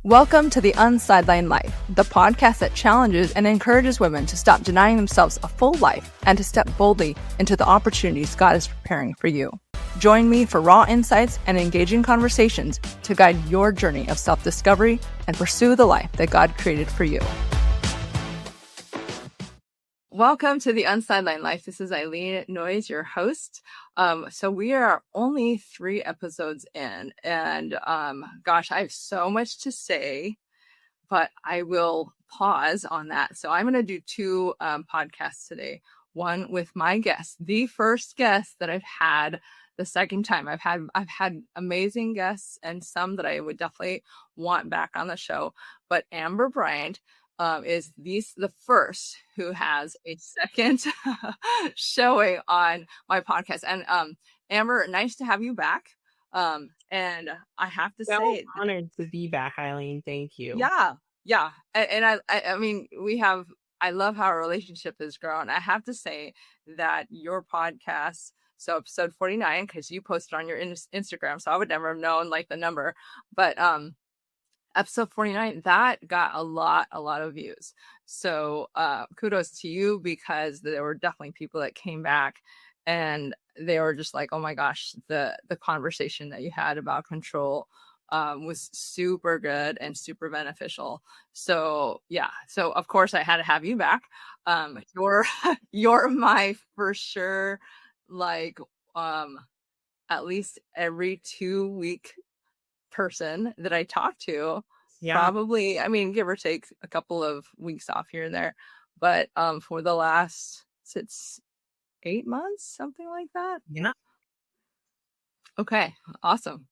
Welcome to The Unsidelined Life, the podcast that challenges and encourages women to stop denying themselves a full life and to step boldly into the opportunities God is preparing for you. Join me for raw insights and engaging conversations to guide your journey of self-discovery and pursue the life that God created for you. Welcome to The Unsidelined Life. This is Eileen, Noyes, your host. So we are only 3 episodes in, and gosh, I have so much to say, but I will pause on that. So I'm going to do 2 podcasts today. One with my guest, the first guest that I've had the second time. I've had amazing guests and some that I would definitely want back on the show, but Amber Bryant is the first who has a second showing on my podcast. And Amber, nice to have you back. And I have to say, honored to be back, Eileen. Thank you. Yeah. And I mean, I love how our relationship has grown. I have to say that your podcast, so episode 49, because you posted on your Instagram, so I would never have known like the number, but episode 49, that got a lot of views. So kudos to you, because there were definitely people that came back and they were just like, oh my gosh, the conversation that you had about control was super good and super beneficial. So yeah, so of course I had to have you back. You're my for sure, like at least every 2-week person that I talk to. Yeah. Probably, I mean, give or take a couple of weeks off here and there, but for the last 8 months, something like that. Yeah. Okay, awesome.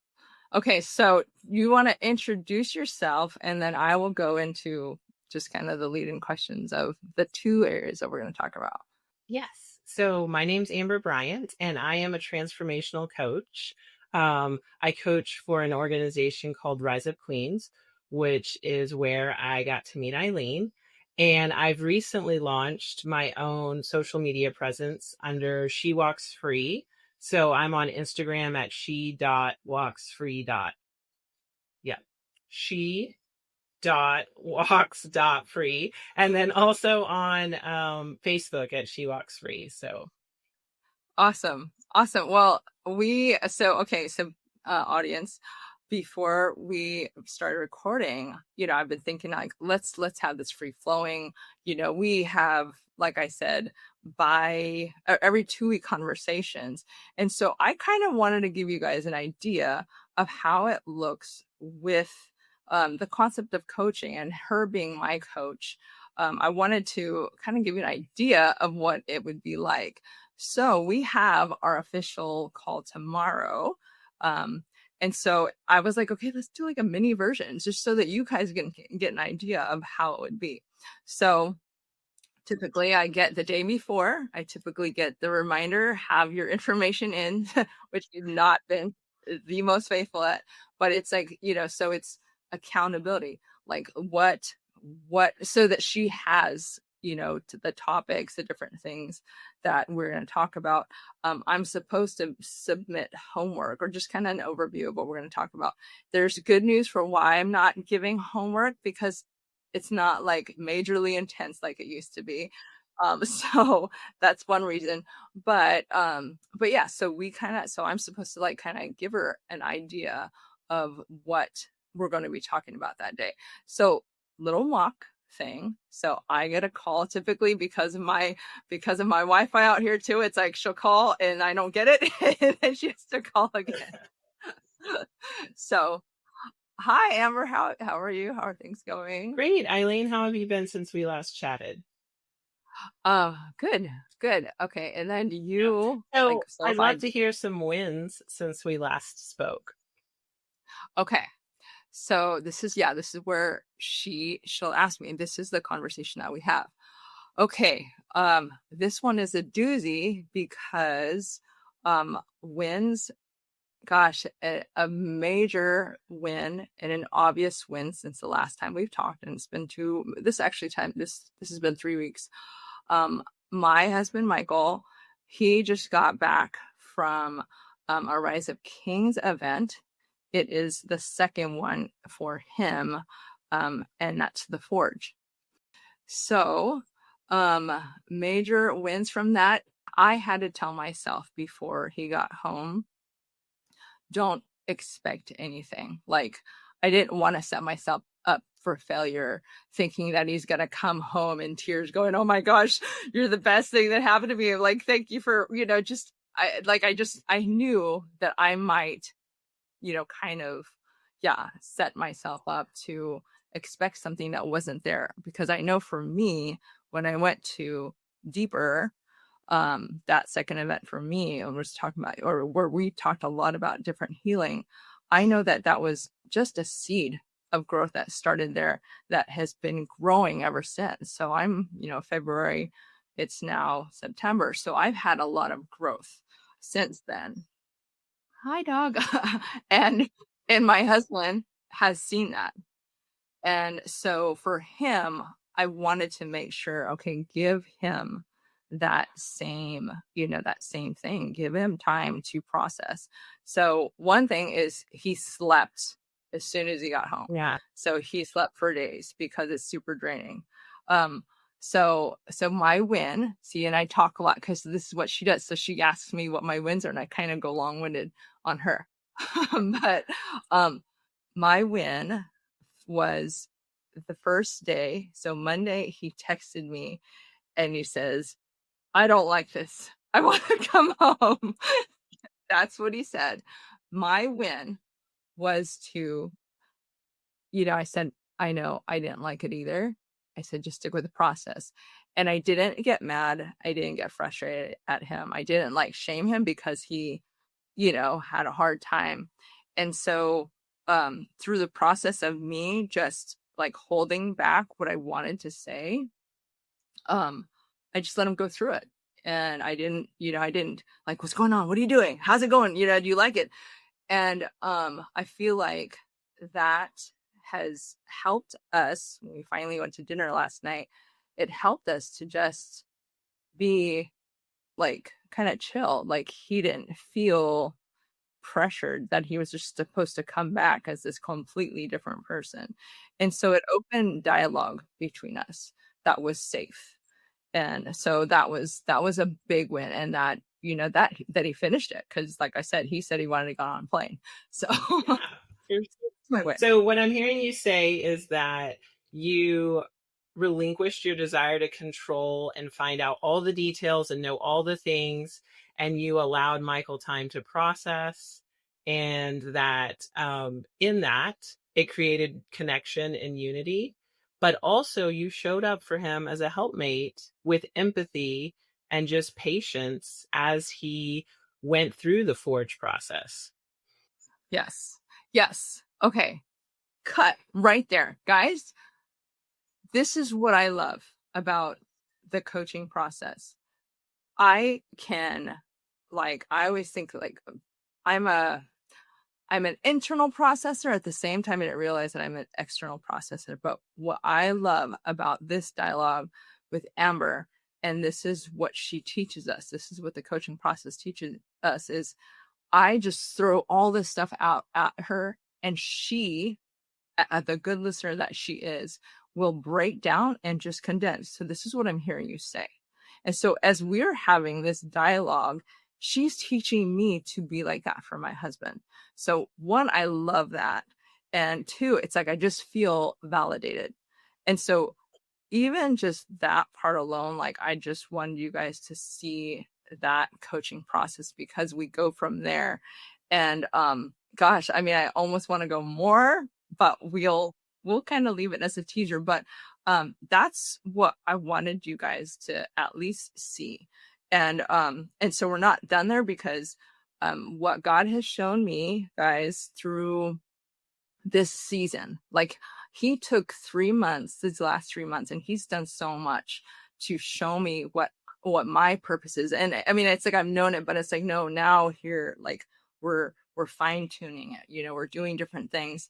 Okay, so you want to introduce yourself, and then I will go into just kind of the leading questions of the 2 areas that we're going to talk about. Yes. So my name's Amber Bryant, and I am a transformational coach. I coach for an organization called Rise Up Queens, which is where I got to meet Eileen. And I've recently launched my own social media presence under She Walks Free. So I'm on Instagram at she.walksfree. Yeah. She.walks.free, and then also on Facebook at She Walks Free. So awesome. Well, audience, before we started recording, I've been thinking like, let's have this free flowing, we have, like I said, by every 2-week conversations. And so I kind of wanted to give you guys an idea of how it looks with the concept of coaching and her being my coach. I wanted to kind of give you an idea of what it would be like. So we have our official call tomorrow. And so I was like, okay, let's do like a mini version just so that you guys can get an idea of how it would be. So typically I get the day before, I typically get the reminder, have your information in, which you've not been the most faithful at, but it's like, so it's accountability, like what, so that she has, to the topics, the different things that we're going to talk about. I'm supposed to submit homework or just kind of an overview of what we're going to talk about. There's good news for why I'm not giving homework, because it's not like majorly intense like it used to be. So that's one reason. But yeah, so I'm supposed to like kind of give her an idea of what we're going to be talking about that day. So little mock thing. So I get a call typically because of my Wi-Fi out here too. It's like she'll call and I don't get it, and then she has to call again. So hi Amber, how are you? How are things going? Great. Eileen, how have you been since we last chatted? Good. Okay, and then you. So I'd love to hear some wins since we last spoke. Okay. So this is where she'll ask me, and this is the conversation that we have. Okay. This one is a doozy because wins, gosh, a major win and an obvious win since the last time we've talked, and it's been this has been 3 weeks. My husband Michael, he just got back from a Rise Up Kings event it is the second one for him, and that's the Forge. So, major wins from that. I had to tell myself before he got home, don't expect anything. Like, I didn't want to set myself up for failure, thinking that he's going to come home in tears going, oh my gosh, you're the best thing that happened to me. Like, thank you for, I knew that I might, kind of, set myself up to expect something that wasn't there. Because I know for me, when I went to deeper, that second event for me, and was talking about, or where we talked a lot about different healing, I know that that was just a seed of growth that started there that has been growing ever since. So I'm, February, it's now September. So I've had a lot of growth since then. Hi, dog. and and my husband has seen that. And so for him, I wanted to make sure, okay, give him that same, that same thing. Give him time to process. So one thing is he slept as soon as he got home. Yeah. So he slept for days because it's super draining. So my win, see, and I talk a lot because this is what she does. So she asks me what my wins are, and I kind of go long-winded on her. But my win was the first day. So Monday, he texted me and he says, I don't like this. I want to come home. That's what he said. My win was to, I said, I know I didn't like it either. I said, just stick with the process. And I didn't get mad. I didn't get frustrated at him. I didn't shame him because he, had a hard time. And so through the process of me just holding back what I wanted to say, I just let him go through it. And I didn't what's going on? What are you doing? How's it going? Do you like it? And I feel like that has helped us when we finally went to dinner last night. It helped us to just be kind of chill. He didn't feel pressured that he was just supposed to come back as this completely different person. And so it opened dialogue between us that was safe. And so that was a big win. And that, that he finished it. Cause like I said, he said he wanted to go on a plane. So Yeah. my win. So what I'm hearing you say is that you relinquished your desire to control and find out all the details and know all the things, and you allowed Michael time to process, and that in that it created connection and unity, but also you showed up for him as a helpmate with empathy and just patience as he went through the forge process. Yes. Yes. Okay. Cut right there. Guys, this is what I love about the coaching process. I can I always think I'm an internal processor. At the same time, I didn't realize that I'm an external processor. But what I love about this dialogue with Amber, and this is what she teaches us, this is what the coaching process teaches us, is I just throw all this stuff out at her, and she, the good listener that she is, will break down and just condense. So this is what I'm hearing you say. And so as we're having this dialogue, she's teaching me to be like that for my husband. So one, I love that. And two, it's I just feel validated. And so even just that part alone, I just wanted you guys to see that coaching process, because we go from there. And gosh, I mean, I almost want to go more, but we'll kind of leave it as a teaser. But that's what I wanted you guys to at least see. And so we're not done there, because what God has shown me, guys, through this season, he took 3 months, these last 3 months, and he's done so much to show me what my purpose is. And I mean, it's I've known it, but it's no, now here, we're fine tuning it, we're doing different things.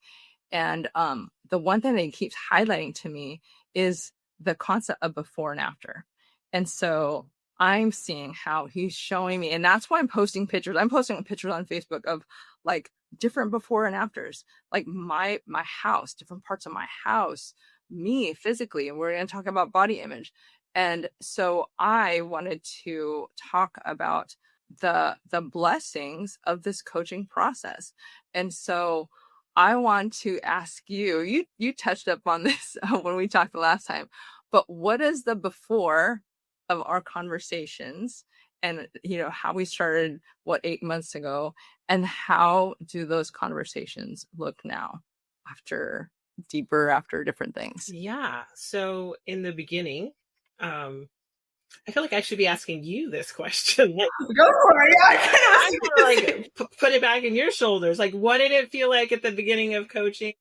And the one thing that he keeps highlighting to me is the concept of before and after. And so I'm seeing how he's showing me, and that's why I'm posting pictures. I'm posting pictures on Facebook of like different before and afters, like my house, different parts of my house, me physically, and we're going to talk about body image. And so I wanted to talk about the blessings of this coaching process. And so I want to ask you, you touched up on this when we talked the last time, but what is the before of our conversations, and how we started 8 months ago, and how do those conversations look now after different things? Yeah. So in the beginning, I feel like I should be asking you this question. Like, Go for it. Yeah, I kind of I was want to like put it back in your shoulders. Like, what did it feel like at the beginning of coaching?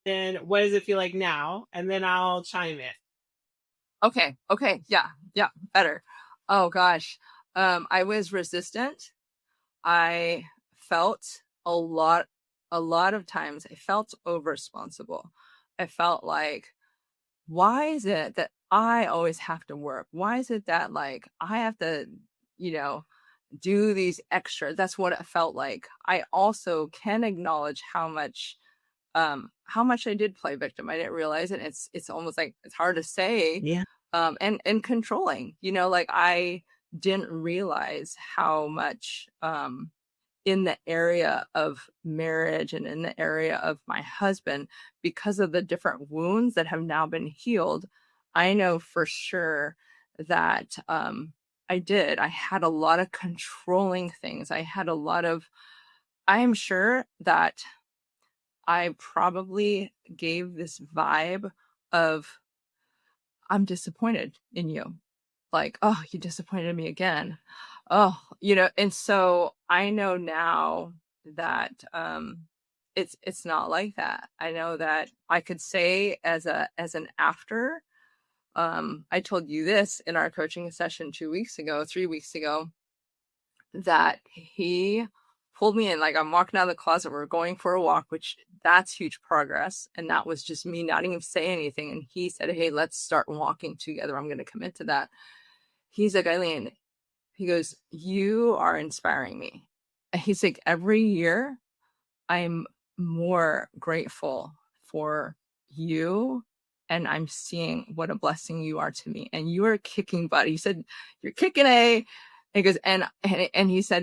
Then what does it feel like now? And then I'll chime in. okay, yeah, better. Oh gosh, I was resistant. I felt a lot a lot of times I felt over responsible. I felt like, why is it that I always have to work? Why is it that like I have to, you know, do these extra? That's what it felt like. I also can acknowledge how much I did play victim. I didn't realize it. It's almost like it's hard to say, Yeah. and controlling. Like I didn't realize how much in the area of marriage and in the area of my husband, because of the different wounds that have now been healed. I know for sure that I had a lot of controlling things. I am sure that I probably gave this vibe of, I'm disappointed in you. Like, oh, you disappointed me again. Oh, and so I know now that it's not like that. I know that I could say as an after, I told you this in our coaching session 3 weeks ago, that he pulled me in. Like, I'm walking out of the closet, we're going for a walk, which that's huge progress. And that was just me not even saying anything. And he said, hey, let's start walking together. I'm going to commit to that. He's like, Eileen, he goes, you are inspiring me. And he's like, every year I'm more grateful for you, and I'm seeing what a blessing you are to me. And you are kicking butt. He said, you're kicking A. And he goes, and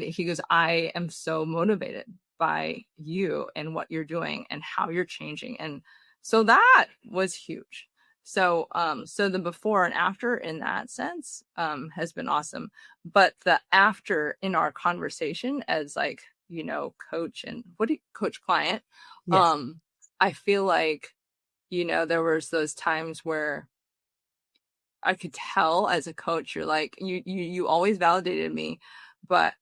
he goes, I am so motivated by you and what you're doing and how you're changing. And so that was huge. So the before and after in that sense has been awesome. But the after in our conversation as like, coach and coach client, Yes. um, I feel like, there was those times where I could tell as a coach, you're like, you always validated me, but,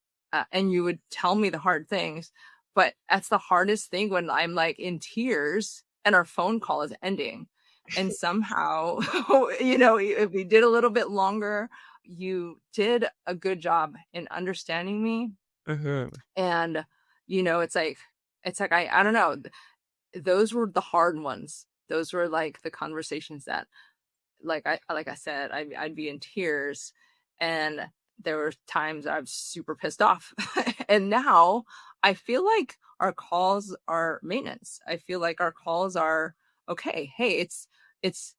and you would tell me the hard things, but that's the hardest thing when I'm like in tears and our phone call is ending. And somehow, if we did a little bit longer, you did a good job in understanding me. Mm-hmm. And, it's like, I don't know, those were the hard ones. Those were like the conversations that, like I said, I'd be in tears, and there were times I was super pissed off. And now I feel like our calls are maintenance. I feel like our calls are okay. Hey, it's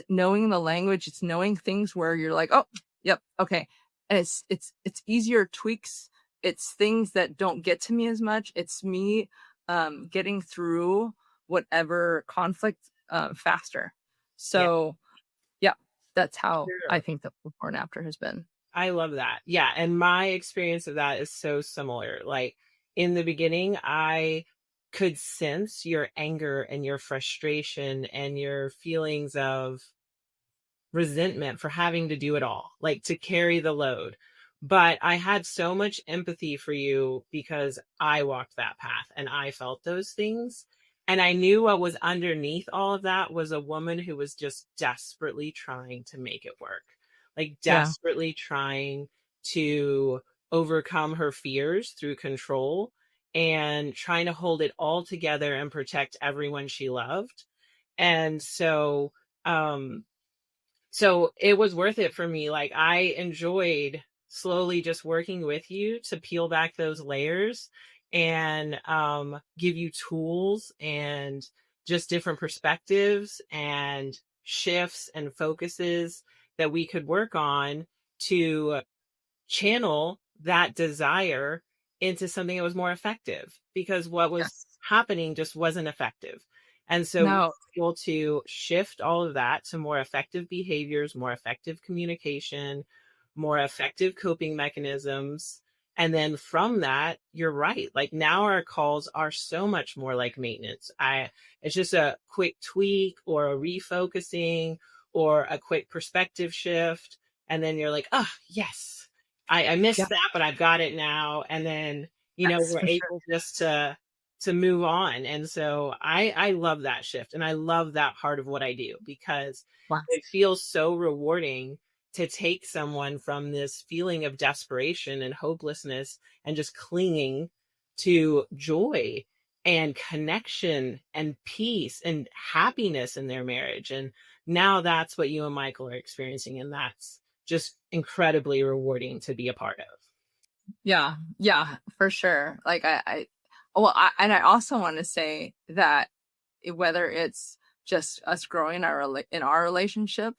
knowing the language, it's knowing things where you're like, oh, yep, okay. And it's easier tweaks. It's things that don't get to me as much. It's me getting through whatever conflict faster. Yeah. So yeah, that's how I Sure. think the before and after has been. I love that. Yeah. And my experience of that is so similar. Like in the beginning, I could sense your anger and your frustration and your feelings of resentment for having to do it all, like to carry the load. But I had so much empathy for you because I walked that path and I felt those things. And I knew what was underneath all of that was a woman who was just desperately trying to make it work, like Yeah. desperately trying to overcome her fears through control and trying to hold it all together and protect everyone she loved. And so, um, So it was worth it for me. Like I enjoyed slowly just working with you to peel back those layers and give you tools and just different perspectives and shifts and focuses that we could work on to channel that desire into something that was more effective because what was Yes. happening just wasn't effective. And so we No. were able to shift all of that to more effective behaviors, more effective communication, more effective coping mechanisms. And then from that, you're right. Like now our calls are so much more like maintenance. It's just a quick tweak or a refocusing or a quick perspective shift. And then you're like, oh, yes, I Yeah. missed that, but I've got it now. And then, Yes, we're for sure. able just to move on. And so I love that shift. And I love that part of what I do because Wow. it feels so rewarding to take someone from this feeling of desperation and hopelessness and just clinging to joy and connection and peace and happiness in their marriage. And now that's what you and Michael are experiencing. And that's just incredibly rewarding to be a part of. Yeah, yeah, for sure. Like well, and I also want to say that whether it's just us growing in our relationship,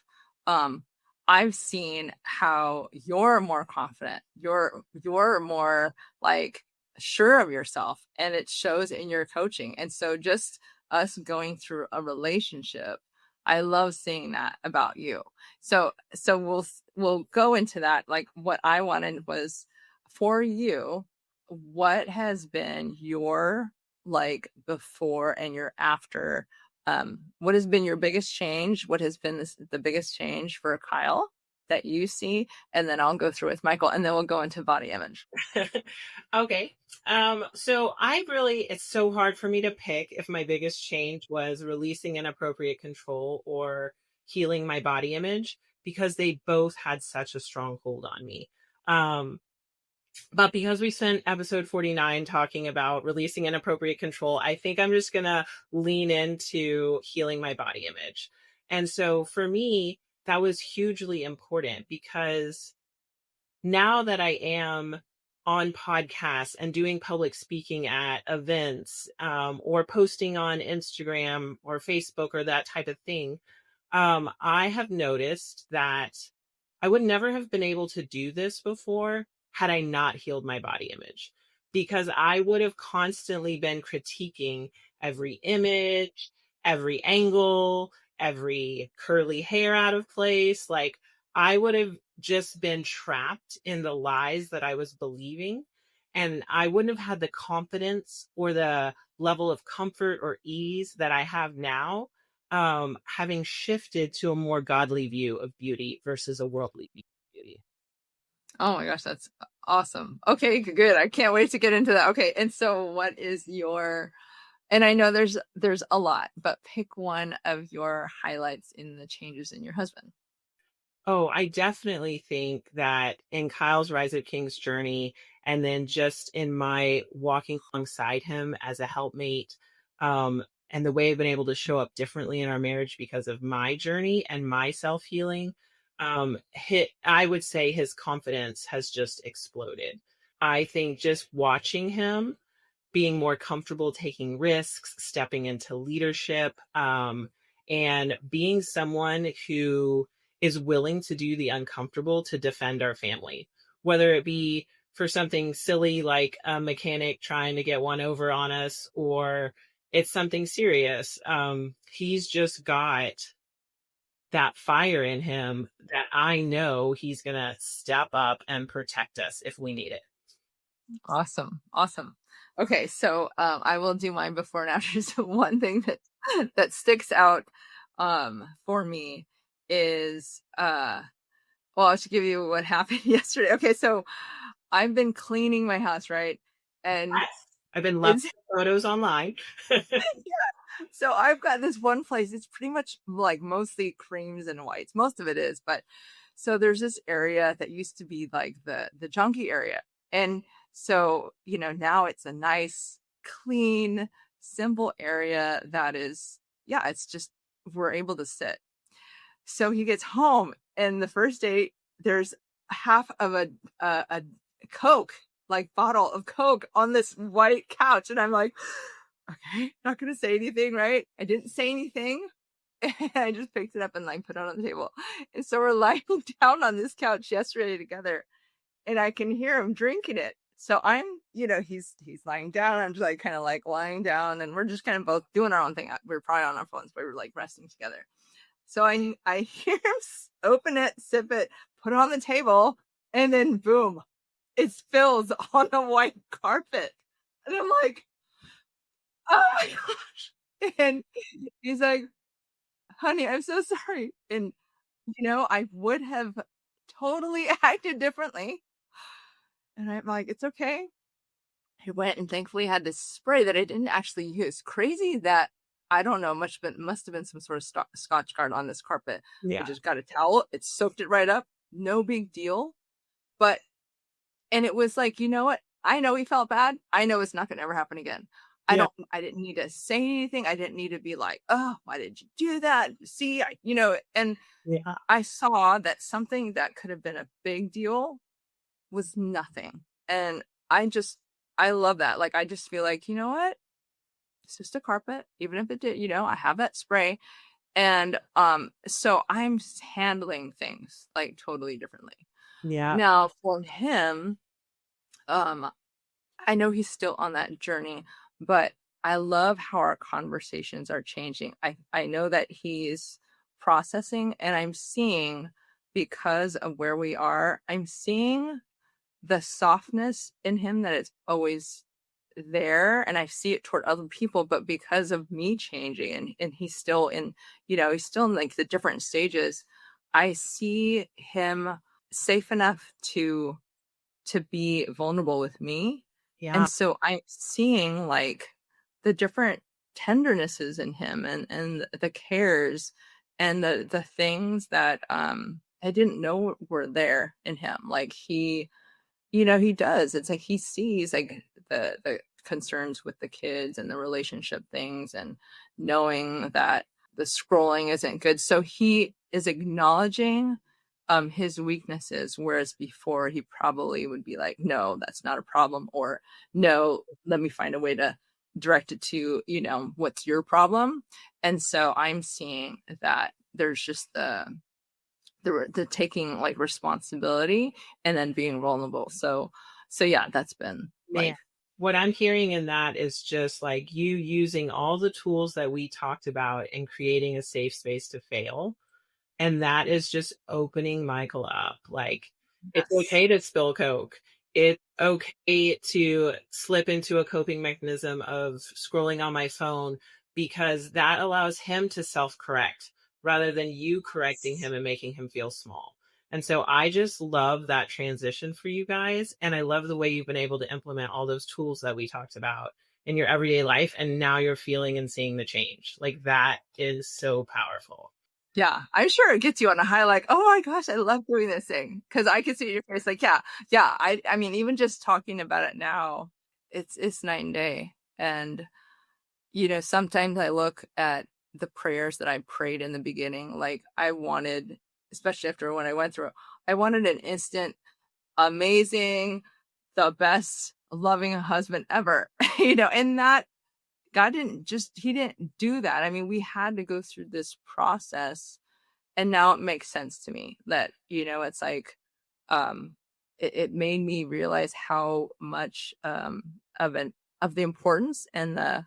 um, I've seen how you're more confident. You're more like sure of yourself, and it shows in your coaching. And so, just us going through a relationship, I love seeing that about you. So we'll go into that. Like what I wanted was for you, what has been your like before and your after? What has been your biggest change? What has been the biggest change for Kyle that you see? And then I'll go through with Michael, and then we'll go into body image. Okay. So it's so hard for me to pick if my biggest change was releasing inappropriate control or healing my body image because they both had such a strong hold on me. Um, But because we spent episode 49 talking about releasing inappropriate control, I think I'm just going to lean into healing my body image. And so for me, that was hugely important because now that I am on podcasts and doing public speaking at events or posting on Instagram or Facebook or that type of thing, I have noticed that I would never have been able to do this before had I not healed my body image because I would have constantly been critiquing every image, every angle, every curly hair out of place. Like I would have just been trapped in the lies that I was believing. And I wouldn't have had the confidence or the level of comfort or ease that I have now, having shifted to a more godly view of beauty versus a worldly view of beauty. Oh my gosh, that's awesome. Okay, good. I can't wait to get into that. Okay, and so what is your, and I know there's a lot, but pick one of your highlights in the changes in your husband. Oh, I definitely think that in Kyle's Rise of Kings journey, and then just in my walking alongside him as a helpmate, and the way I've been able to show up differently in our marriage because of my journey and my self healing, I would say his confidence has just exploded. I think just watching him being more comfortable taking risks, stepping into leadership, and being someone who is willing to do the uncomfortable to defend our family, whether it be for something silly like a mechanic trying to get one over on us, or it's something serious. He's just got that fire in him that I know he's going to step up and protect us if we need it. Awesome. Awesome. Okay, so I will do mine before and after. So one thing that sticks out for me is well, I should give you what happened yesterday. Okay, so I've been cleaning my house, right? And Yes. I've been loving it's the photos online. so I've got this one place. It's pretty much like mostly creams and whites. Most of it is, but so there's this area that used to be like the junkie area. And so, now it's a nice, clean, simple area that is, yeah, it's just we're able to sit. So he gets home, and the first day there's half of a Coke, like bottle of Coke on this white couch. And I'm like, okay, not going to say anything, right? I didn't say anything. I just picked it up and like put it on the table. And so we're lying down on this couch yesterday together, and I can hear him drinking it. So I'm, he's lying down. I'm just like kind of like lying down, and we're just kind of both doing our own thing. We're probably on our phones, but we're like resting together. So I hear him open it, sip it, put it on the table, and then boom, it spills on a white carpet. And I'm like, oh my gosh. And he's like, honey, I'm so sorry. And, I would have totally acted differently. And I'm like, it's okay. I went and thankfully had this spray that I didn't actually use. Crazy that I don't know much, but it must have been some sort of Scotch Guard on this carpet. I Yeah. just got a towel. It soaked it right up. No big deal. But, and it was like, you know what? I know he felt bad. I know it's not going to ever happen again. Yeah. I didn't need to say anything. I didn't need to be like, oh, why did you do that? See, and Yeah. I saw that something that could have been a big deal was nothing. And I love that. Like, I just feel like, you know what? It's just a carpet, even if it did, I have that spray. And so I'm handling things like totally differently. Yeah. Now for him, I know he's still on that journey, but I love how our conversations are changing. I know that he's processing, and I'm seeing, because of where we are, I'm seeing the softness in him that is always there, and I see it toward other people, but because of me changing, and he's still in, he's still in like the different stages, I see him safe enough to be vulnerable with me. Yeah. And so I'm seeing like the different tendernesses in him, and the cares, and the things that I didn't know were there in him. Like he does. It's like he sees like the concerns with the kids and the relationship things, and knowing that the scrolling isn't good. So he is acknowledging his weaknesses, whereas before he probably would be like, no, that's not a problem, or no, let me find a way to direct it to, what's your problem. And so I'm seeing that there's just the taking like responsibility and then being vulnerable. So yeah, that's been Man, like, what I'm hearing in that is just like you using all the tools that we talked about and creating a safe space to fail. And that is just opening Michael up. Like, it's yes, okay to spill Coke. It's okay to slip into a coping mechanism of scrolling on my phone, because that allows him to self correct rather than you correcting him and making him feel small. And so I just love that transition for you guys. And I love the way you've been able to implement all those tools that we talked about in your everyday life. And now you're feeling and seeing the change. Like, that is so powerful. yeah, I'm sure it gets you on a high, like, oh my gosh, I love doing this thing, because I can see your face like, yeah, I mean, even just talking about it now, it's night and day. And sometimes I look at the prayers that I prayed in the beginning, like I wanted, especially after when I went through, I wanted an instant amazing, the best loving husband ever. And that God he didn't do that. I mean, we had to go through this process, and now it makes sense to me that, it's like, um, it made me realize how much of the importance and the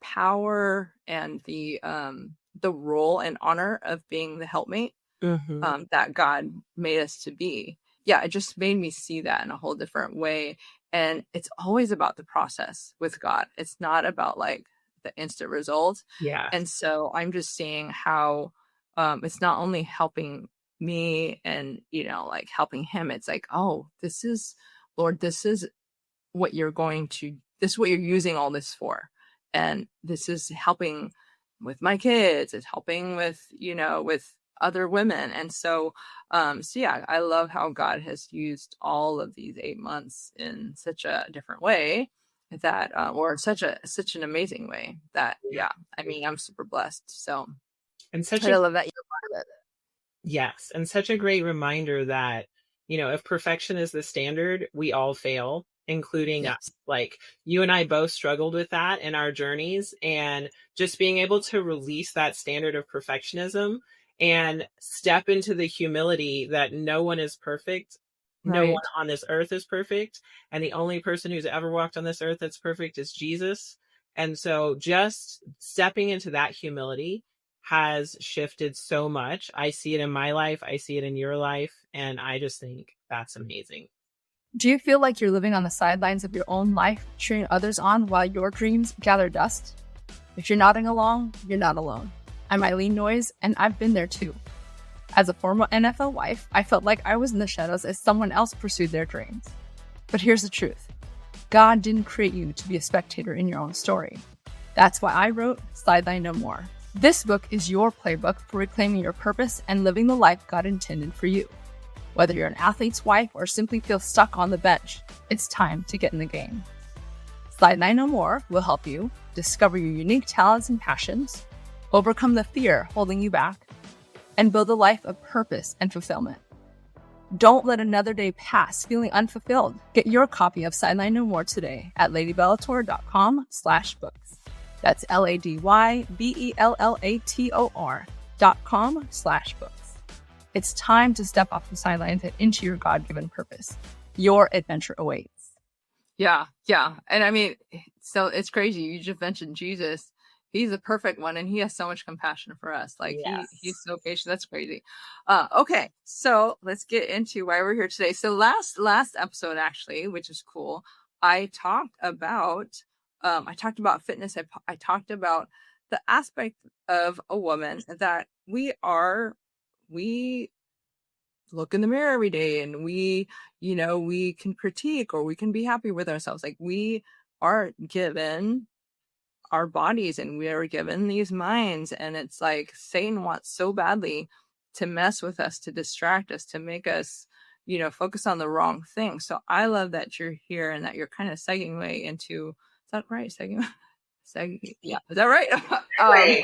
power and the role and honor of being the helpmate, Mm-hmm. that God made us to be. Yeah, it just made me see that in a whole different way. And it's always about the process with God. It's not about like the instant result. Yeah. And so I'm just seeing how it's not only helping me and, like helping him. It's like, oh, this is, Lord, this is this is what you're using all this for. And this is helping with my kids. It's helping with, with other women. And so yeah, I love how God has used all of these 8 months in such a different way, that or such an amazing way, that, Yeah. yeah, I mean, I'm super blessed. So And such I a love that. with it. Yes, and such a great reminder that, if perfection is the standard, we all fail, including us. Yes. Like you and I both struggled with that in our journeys, and just being able to release that standard of perfectionism and step into the humility that no one is perfect. No one Right. on this earth is perfect, and the only person who's ever walked on this earth that's perfect is Jesus. And so just stepping into that humility has shifted so much. I see it in my life, I see it in your life, and I just think that's amazing. Do you feel like you're living on the sidelines of your own life, cheering others on while your dreams gather dust? If you're nodding along, you're not alone. I'm Eileen Noyes, and I've been there too. As a former NFL wife, I felt like I was in the shadows as someone else pursued their dreams. But here's the truth. God didn't create you to be a spectator in your own story. That's why I wrote Sideline No More. This book is your playbook for reclaiming your purpose and living the life God intended for you. Whether you're an athlete's wife or simply feel stuck on the bench, it's time to get in the game. Sideline No More will help you discover your unique talents and passions, overcome the fear holding you back, and build a life of purpose and fulfillment. Don't let another day pass feeling unfulfilled. Get your copy of Sideline No More today at ladybellator.com/books. That's LADYBELLATOR.com/books. It's time to step off the sidelines and into your God-given purpose. Your adventure awaits. Yeah, yeah. And I mean, so it's crazy. You just mentioned Jesus. He's a perfect one, and he has so much compassion for us. Like he's Yes. so patient. That's crazy. Okay, so let's get into why we're here today. So last episode, actually, which is cool, I talked about fitness. I talked about the aspect of a woman that we look in the mirror every day, and we can critique or we can be happy with ourselves. Like we are given our bodies and we are given these minds, and it's like Satan wants so badly to mess with us, to distract us, to make us focus on the wrong thing. So I love that you're here and that you're kind of segueing into, is that right? Yeah, is that right? Right.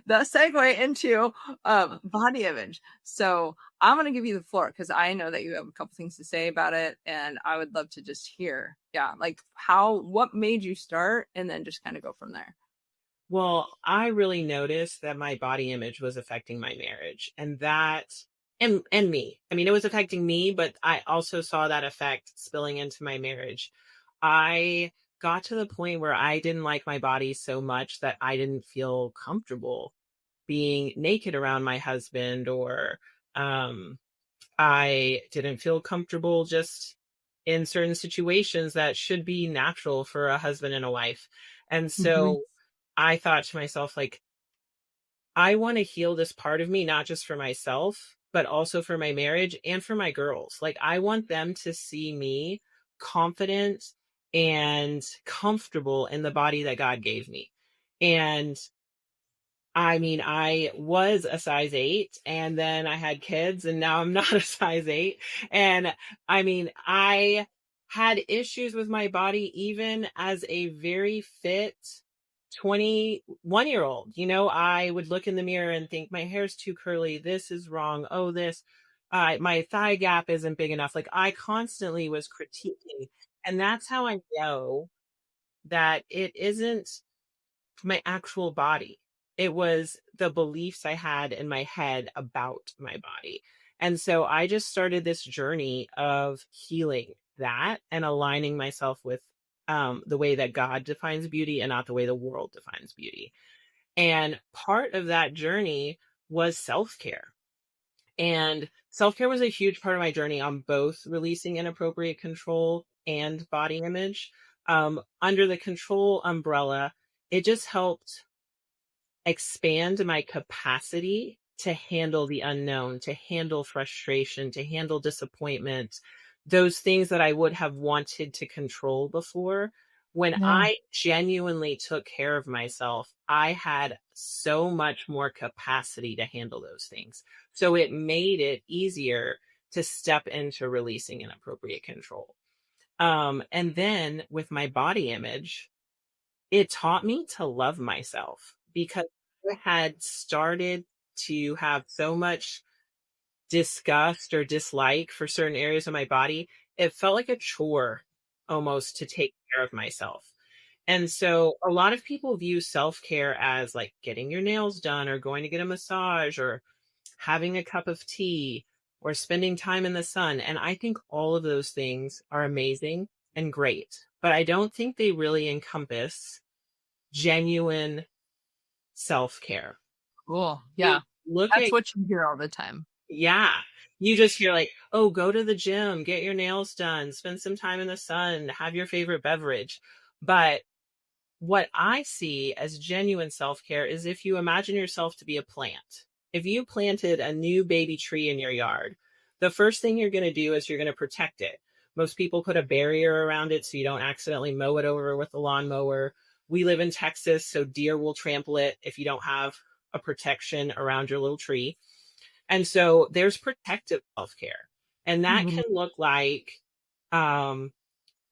The segue into body image. So I'm going to give you the floor because I know that you have a couple things to say about it, and I would love to just hear, like what made you start, and then just kind of go from there. Well, I really noticed that my body image was affecting my marriage, and me. I mean, it was affecting me, but I also saw that effect spilling into my marriage. I got to the point where I didn't like my body so much that I didn't feel comfortable being naked around my husband, or I didn't feel comfortable just in certain situations that should be natural for a husband and a wife. And Mm-hmm. so I thought to myself, like, I want to heal this part of me, not just for myself, but also for my marriage and for my girls. Like, I want them to see me confident and comfortable in the body that God gave me. And I mean, I was a size 8, and then I had kids, and now I'm not a size 8. And I mean, I had issues with my body even as a very fit 21-year-old. I would look in the mirror and think my hair's too curly. This is wrong. Oh, my thigh gap isn't big enough. Like I constantly was critiquing. And that's how I know that it isn't my actual body. It was the beliefs I had in my head about my body. And so I just started this journey of healing that and aligning myself with the way that God defines beauty and not the way the world defines beauty. And part of that journey was self care. And self care was a huge part of my journey on both releasing inappropriate control and body image. Under the control umbrella, it just helped expand my capacity to handle the unknown, to handle frustration, to handle disappointment, those things that I would have wanted to control before. When Yeah. I genuinely took care of myself, I had so much more capacity to handle those things. So it made it easier to step into releasing inappropriate control. And then with my body image, it taught me to love myself because had started to have so much disgust or dislike for certain areas of my body, it felt like a chore almost to take care of myself. And so a lot of people view self care as like getting your nails done or going to get a massage or having a cup of tea or spending time in the sun. And I think all of those things are amazing and great, but I don't think they really encompass genuine self care. Cool. You Yeah. look That's at, what you hear all the time. yeah, you just hear like, oh, go to the gym, get your nails done, spend some time in the sun, have your favorite beverage. But what I see as genuine self care is if you imagine yourself to be a plant. If you planted a new baby tree in your yard, the first thing you're going to do is you're going to protect it. Most people put a barrier around it so you don't accidentally mow it over with a lawnmower. We live in Texas, so deer will trample it if you don't have a protection around your little tree. And so there's protective self care. And that Mhm. can look like um,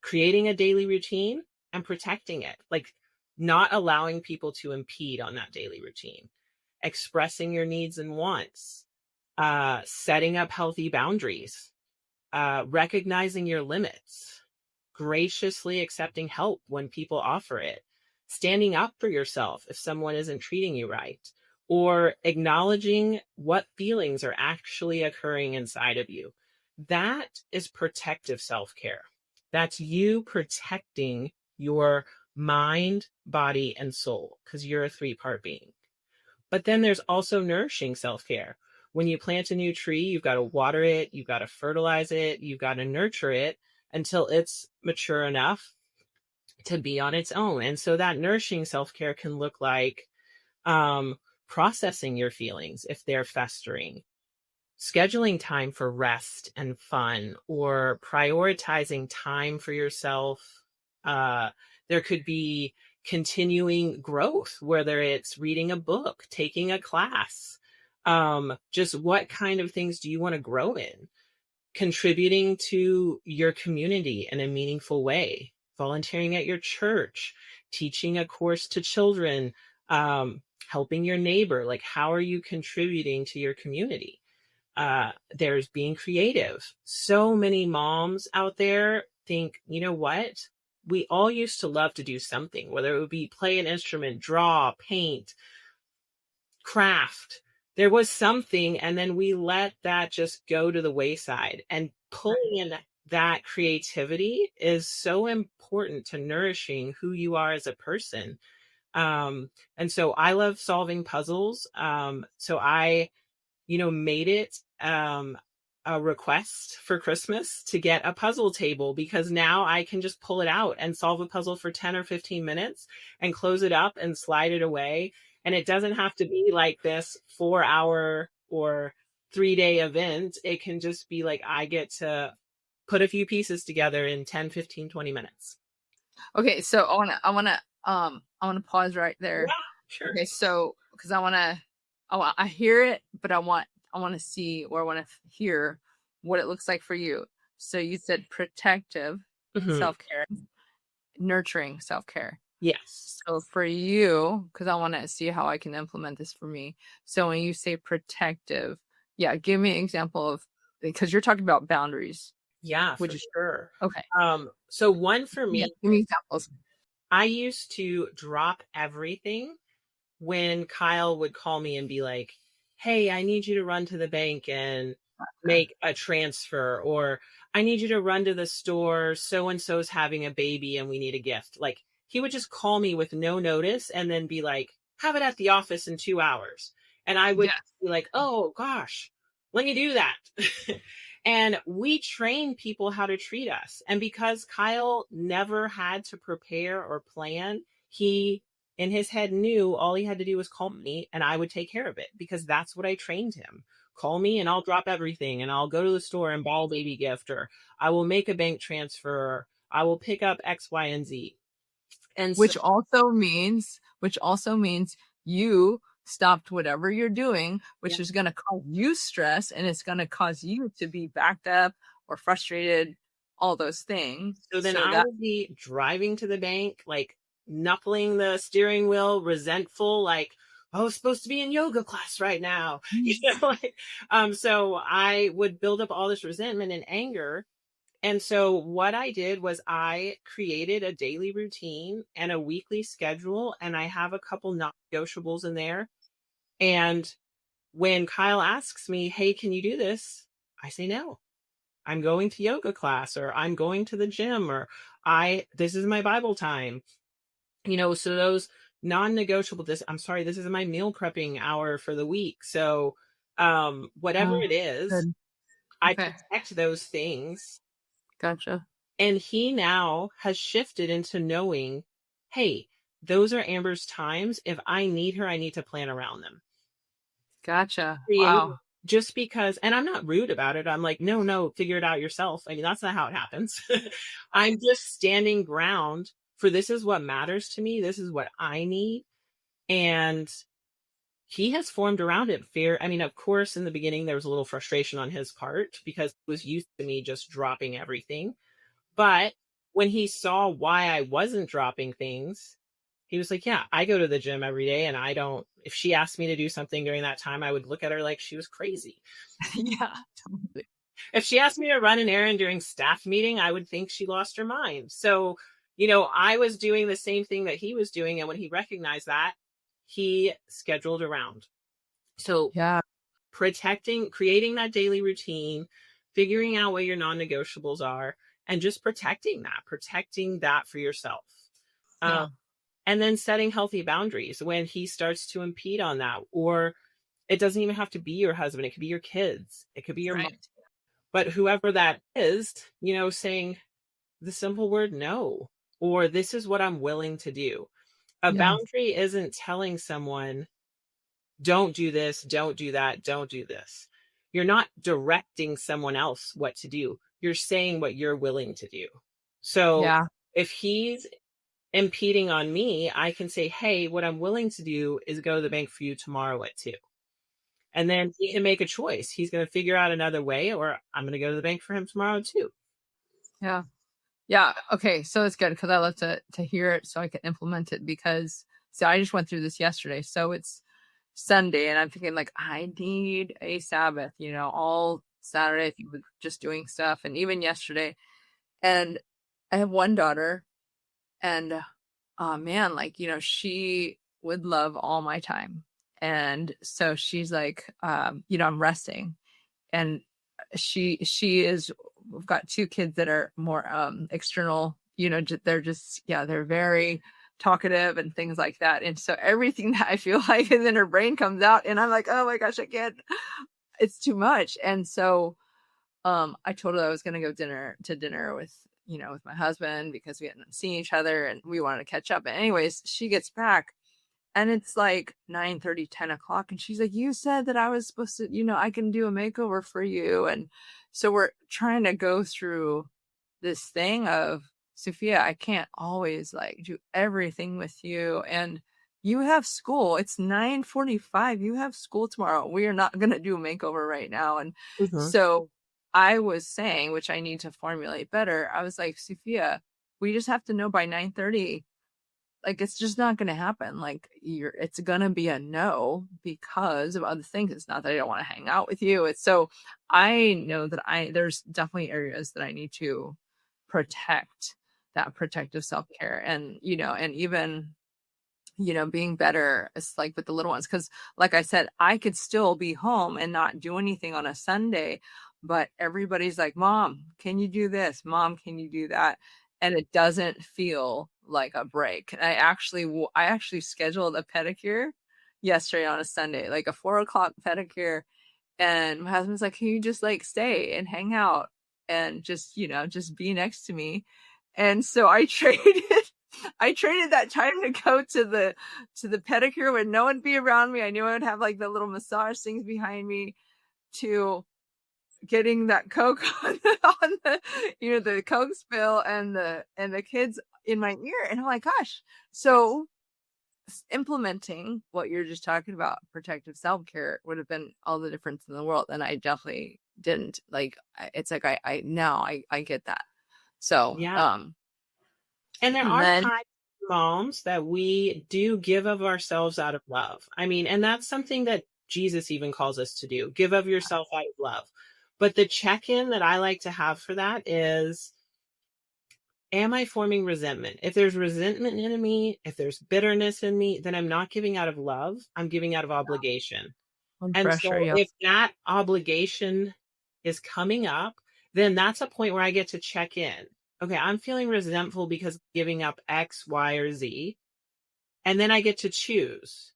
creating a daily routine and protecting it, like not allowing people to impede on that daily routine, expressing your needs and wants, setting up healthy boundaries, recognizing your limits, graciously accepting help when people offer it, standing up for yourself if someone isn't treating you right, or acknowledging what feelings are actually occurring inside of you. That is protective self care. That's you protecting your mind, body, and soul because you're a three-part being. But then there's also nourishing self care. When you plant a new tree, you've got to water it, you've got to fertilize it, you've got to nurture it until it's mature enough to be on its own. And so that nourishing self care can look like um, processing your feelings if they're festering, scheduling time for rest and fun, or prioritizing time for yourself. Uh, there could be continuing growth, whether it's reading a book, taking a class. Just what kind of things do you want to grow in? Contributing to your community in a meaningful way, volunteering at your church, teaching a course to children, helping your neighbor. Like, how are you contributing to your community? There's being creative. So many moms out there think, you know what? We all used to love to do something, whether it would be play an instrument, draw, paint, craft. There was something, and then we let that just go to the wayside. And pulling in that creativity is so important to nourishing who you are as a person. And so I love solving puzzles. So I made it a request for Christmas to get a puzzle table because now I can just pull it out and solve a puzzle for 10 or 15 minutes and close it up and slide it away. And it doesn't have to be like this 4 hour or 3 day event. It can just be like I get to put a few pieces together in 10, 15, 20 minutes. Okay, so I wanna pause right Yeah, there. sure. Okay, so because I hear it, but I wanna see or I wanna hear what it looks like for you. So you said protective Mhm. self-care, nurturing self-care. Yes. So for you, because I wanna see how I can implement this for me. So when you say protective, yeah, give me an example of because you're talking about boundaries. Yeah, Would for you sure. okay. So one for Yeah, me, give me examples. I used to drop everything when Kyle would call me and be like, "Hey, I need you to run to the bank and Okay. make a transfer," or "I need you to run to the store. So and so's having a baby and we need a gift." Like he would just call me with no notice and then be like, "Have it at the office in 2 hours." And I would Yes. be like, "Oh gosh, let me do that." And we train people how to treat us. And because Kyle never had to prepare or plan, he in his head knew all he had to do was call me and I would take care of it because that's what I trained him. Call me and I'll drop everything and I'll go to the store and buy a baby gift, or I will make a bank transfer, or I will pick up X, Y, and Z. And so, Which also means you stopped whatever you're doing, yeah. which is going to cause you stress and it's going to cause you to be backed up or frustrated, all those things. So then So I that would be driving to the bank, like knuckling the steering wheel, resentful, like, oh, it's supposed to be in yoga class right now. You Mm. know, like, so I would build up all this resentment and anger. And so what I did was I created a daily routine and a weekly schedule, and I have a couple non-negotiables in there. And when Kyle asks me, hey, can you do this? I say no. I'm going to yoga class, or I'm going to the gym, or this is my Bible time. So those non-negotiable, I'm sorry, this is my meal prepping hour for the week. So whatever Oh, it is, good. I Okay. protect those things. Gotcha. And he now has shifted into knowing, hey, those are Amber's times. If I need her, I need to plan around them. Gotcha. Create Wow. just because, and I'm not rude about it. I'm like, no, no, figure it out yourself. I mean, that's not how it happens. I'm just standing ground for this is what matters to me. This is what I need. And he has formed around it fear. I mean, of course, in the beginning, there was a little frustration on his part because he was used to me just dropping everything. But when he saw why I wasn't dropping things, he was like, yeah, I go to the gym every day and I don't, if she asked me to do something during that time, I would look at her like she was crazy. Yeah, totally. If she asked me to run an errand during staff meeting, I would think she lost her mind. So, I was doing the same thing that he was doing. And when he recognized that, he scheduled around. So Yeah. creating that daily routine, figuring out what your non-negotiables are, and just protecting that for yourself. Um, Yeah. and then setting healthy boundaries when he starts to impede on that, or it doesn't even have to be your husband. It could be your kids. It could be your mom, Right. but whoever that is, saying the simple word no, or this is what I'm willing to do. A Yeah. boundary isn't telling someone, don't do this, don't do that, don't do this. You're not directing someone else what to do. You're saying what you're willing to do. So Yeah. if he's impeding on me, I can say, hey, what I'm willing to do is go to the bank for you tomorrow at 2. And then he can make a choice. He's going to figure out another way, or I'm going to go to the bank for him tomorrow too. Yeah. Yeah. Okay. So it's good because I love to hear it so I can implement it because see, I just went through this yesterday. So it's Sunday and I'm thinking like I need a Sabbath, all Saturday if you were just doing stuff and even yesterday. And I have one daughter and oh man, like, she would love all my time. And so she's like, I'm resting. And she is we've got two kids that are more external, they're just they're very talkative and things like that. And so everything that I feel like is in her brain comes out and I'm like, oh my gosh, I can't, it's too much. And so I told her I was gonna go dinner with with my husband because we hadn't seen each other and we wanted to catch up. But anyways, she gets back and it's like 9:30, 10 o'clock. And she's like, you said that I was supposed to, I can do a makeover for you. And so we're trying to go through this thing of Sophia, I can't always like do everything with you. And you have school. It's 9:45. You have school tomorrow. We are not gonna do a makeover right now. And Mm-hmm. so I was saying, which I need to formulate better, I was like, Sophia, we just have to know by 9:30 like it's just not going to happen like it's going to be a no because of other things. It's not that I don't want to hang out with you. It's so I know that there's definitely areas that I need to protect that protective self-care and and even being better. It's like with the little ones because like I said, I could still be home and not do anything on a Sunday, but everybody's like, mom, can you do this? Mom, can you do that? And it doesn't feel like a break. And I actually scheduled a pedicure yesterday on a Sunday, like a 4 o'clock pedicure. And my husband's like, can you just like stay and hang out and just be next to me? And so I traded that time to go to the pedicure when no one would be around me. I knew I would have like the little massage things behind me to getting that Coke on the Coke spill and the kids in my ear. And I'm like, gosh. So implementing what you're just talking about, protective self-care would have been all the difference in the world. And I definitely didn't like, it's like, I now I get that. So, Yeah. And there and are then, times moms that we do give of ourselves out of love. I mean, and that's something that Jesus even calls us to do. Give of yourself out of love. But the check-in that I like to have for that is, am I forming resentment? If there's resentment in me, if there's bitterness in me, then I'm not giving out of love. I'm giving out of obligation. And And pressure, so yep. if that obligation is coming up, then that's a point where I get to check in. Okay, I'm feeling resentful because of giving up X, Y, or Z. And then I get to choose.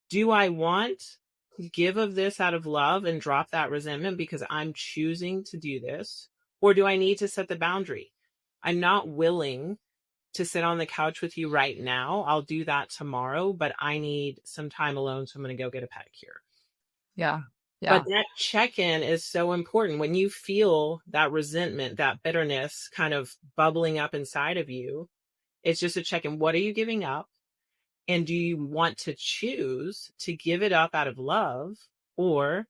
Do I want to give of this out of love and drop that resentment because I'm choosing to do this? Or do I need to set the boundary? I'm not willing to sit on the couch with you right now. I'll do that tomorrow, but I need some time alone. So I'm going to go get a pedicure. Yeah. But Yeah. that check in is so important. When you feel that resentment, that bitterness kind of bubbling up inside of you, it's just a check in. What are you giving up? And do you want to choose to give it up out of love? Or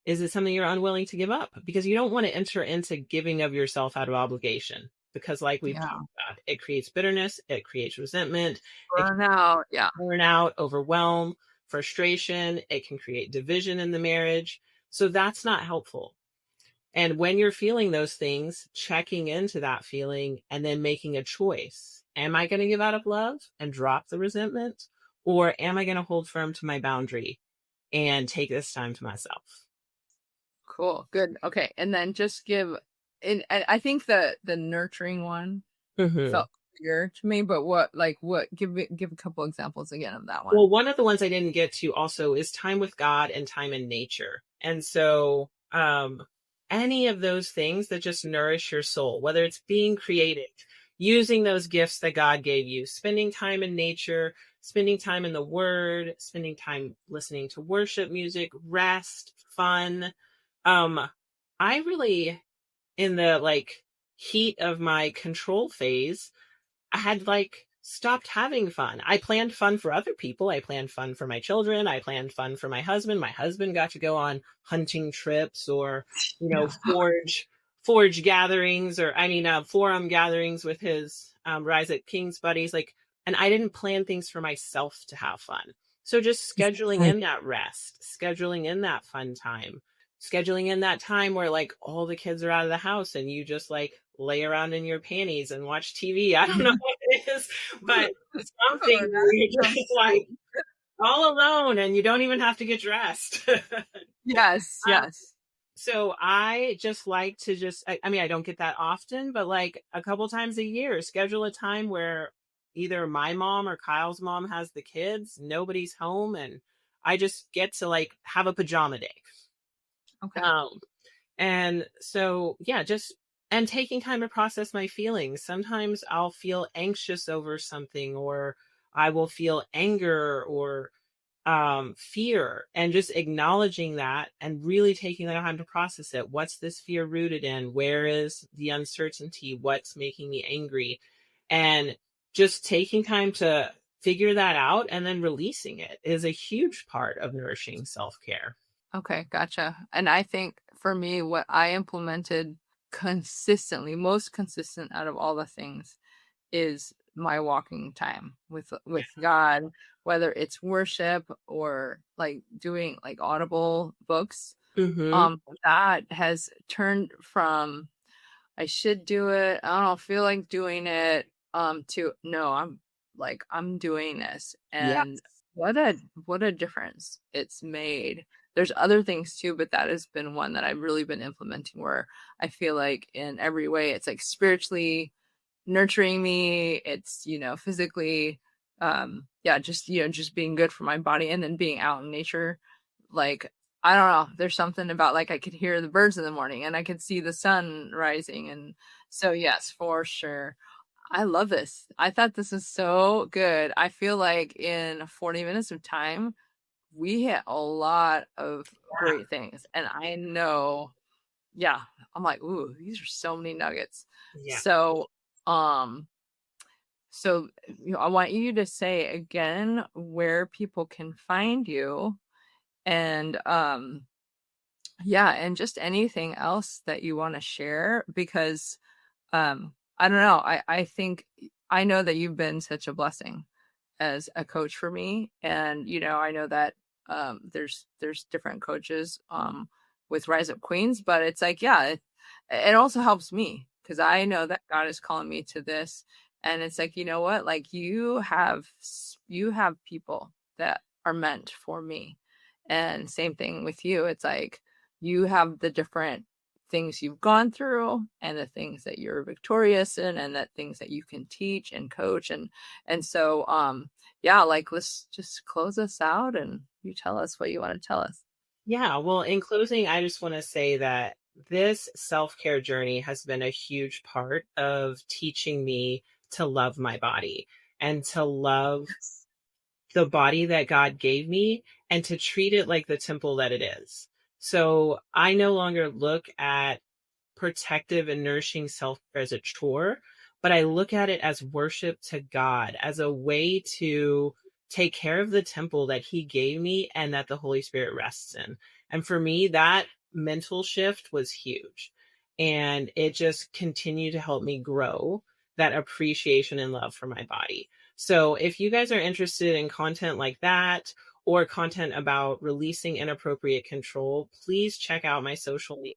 is it something you're unwilling to give up? Because you don't want to enter into giving of yourself out of obligation. Because, like we've Yeah. talked about, it creates bitterness, it creates resentment, it can Burnout. Yeah. burn out, overwhelm, frustration, it can create division in the marriage. So that's not helpful. And when you're feeling those things, checking into that feeling and then making a choice. Am I going to give out of love and drop the resentment? Or am I going to hold firm to my boundary and take this time to myself? Cool. Good. Okay. And then just give, and I think the nurturing one Mm-hmm. felt clear to me, but give a couple examples again of that one. Well, one of the ones I didn't get to also is time with God and time in nature. And so, any of those things that just nourish your soul, whether it's being creative, using those gifts that God gave you, spending time in nature, spending time in the Word, spending time listening to worship music, rest, fun. Um, I really, in the like heat of my control phase, I had like stopped having fun. I planned fun for other people. I planned fun for my children. I planned fun for my husband. My husband got to go on hunting trips or, Yeah. forge gatherings or forum gatherings with his Rise at Kings buddies. Like, and I didn't plan things for myself to have fun. So just scheduling in that rest, scheduling in that fun time, scheduling in that time where like all the kids are out of the house and you just like lay around in your panties and watch TV. I don't know what it is, but it's Oh, something where that you're sounds just like great. all alone and you don't even have to get dressed. Yes, yes. So I just like to I don't get that often, but like a couple times a year, schedule a time where either my mom or Kyle's mom has the kids, nobody's home, and I just get to like have a pajama day. Okay. Um, and so, yeah, just and taking time to process my feelings. Sometimes I'll feel anxious over something, or I will feel anger or fear, and just acknowledging that and really taking that time to process it. What's this fear rooted in? Where is the uncertainty? What's making me angry? And just taking time to figure that out and then releasing it is a huge part of nourishing self care. Okay, gotcha. And I think for me, what I implemented consistently, most consistent out of all the things, is my walking time with God, whether it's worship or like doing like audible books. Mm-hmm. That has turned from I should do it, I don't feel like doing it, to no, I'm doing this. Yeah. And what a difference it's made. There's other things too, but that has been one that I've really been implementing where I feel like in every way it's like spiritually nurturing me. It's, physically, yeah, just being good for my body and then being out in nature. Like, I don't know, there's something about like I could hear the birds in the morning and I could see the sun rising. And so, yes, for sure. I love this. I thought this was so good. I feel like in 40 minutes of time, we hit a lot of great things. And I know, yeah, I'm like, ooh, these are so many nuggets. Yeah. So, um, I want you to say again where people can find you and yeah, and just anything else that you want to share because I don't know, I think I know that you've been such a blessing as a coach for me. And, I know that there's different coaches with Rise Up Queens, but it's like, yeah, it also helps me because I know that God is calling me to this. And it's like, you know what? Like you have people that are meant for me. And same thing with you. It's like you have the different things you've gone through and the things that you're victorious in and that things that you can teach and coach and so yeah, like let's just close us out and you tell us what you want to tell us. Yeah, well, in closing, I just want to say that this self-care journey has been a huge part of teaching me to love my body and to love the body that God gave me and to treat it like the temple that it is. So I no longer look at protective and nourishing self as a chore, but I look at it as worship to God, as a way to take care of the temple that He gave me and that the Holy Spirit rests in. And for me, that mental shift was huge. And it just continued to help me grow that appreciation and love for my body. So if you guys are interested in content like that, or content about releasing inappropriate control, please check out my social media.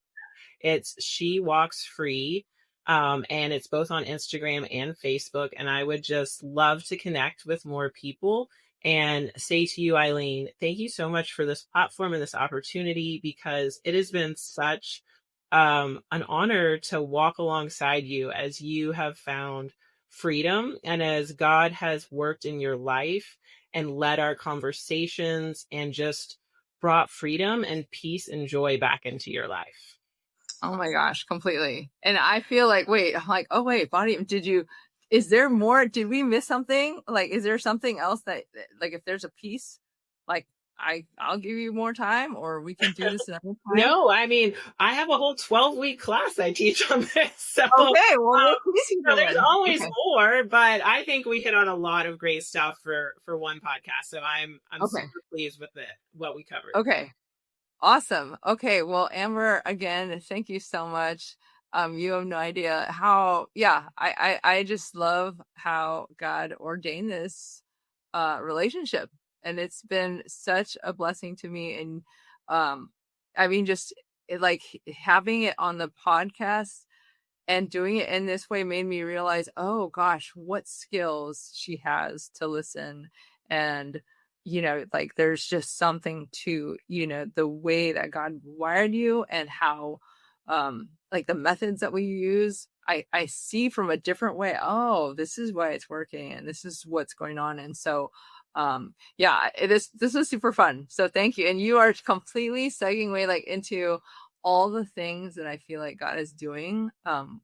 It's She Walks Free. And it's both on Instagram and Facebook. And I would just love to connect with more people and say to you, Eileen, thank you so much for this platform and this opportunity, because it has been such an honor to walk alongside you as you have found freedom and as God has worked in your life and led our conversations and just brought freedom and peace and joy back into your life. Oh my gosh, completely. And I feel like, wait, I'm like, oh wait, body, is there more? Did we miss something? Like, is there something else that, like, if there's a piece, like, I'll give you more time, or we can do this another time. No, I mean, I have a whole 12-week class I teach on this. So, okay, well, there's always more, but I think we hit on a lot of great stuff for one podcast. So I'm super pleased with what we covered. Okay. Awesome. Okay. Well, Amber, again, thank you so much. You have no idea how, yeah, I just love how God ordained this relationship. And it's been such a blessing to me. And I mean, just like having it on the podcast and doing it in this way made me realize, oh gosh, what skills she has to listen. And like there's just something to the way that God wired you and how like the methods that we use, I see from a different way. Oh, this is why it's working and this is what's going on. And so yeah, this was super fun. So thank you. And you are completely segueing away like into all the things that I feel like God is doing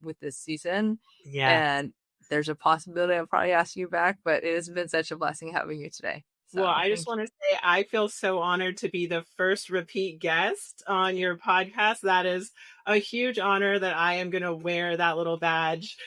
with this season. Yeah. And there's a possibility I'll probably ask you back, but it has been such a blessing having you today. So, well, I just want to say I feel so honored to be the first repeat guest on your podcast. That is a huge honor that I am going to wear that little badge.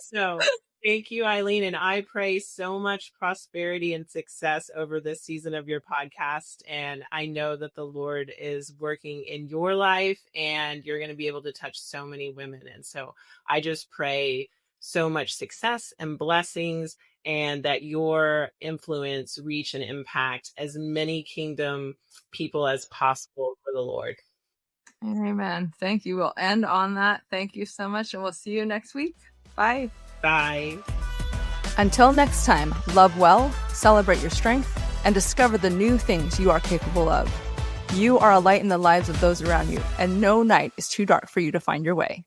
So thank you, Eileen. And I pray so much prosperity and success over this season of your podcast. And I know that the Lord is working in your life and you're going to be able to touch so many women. And so I just pray so much success and blessings, and that your influence reach and impact as many kingdom people as possible for the Lord. Amen. Thank you. We'll end on that. Thank you so much, and we'll see you next week. Bye. Bye. Until next time, love well, celebrate your strength, and discover the new things you are capable of. You are a light in the lives of those around you, and no night is too dark for you to find your way.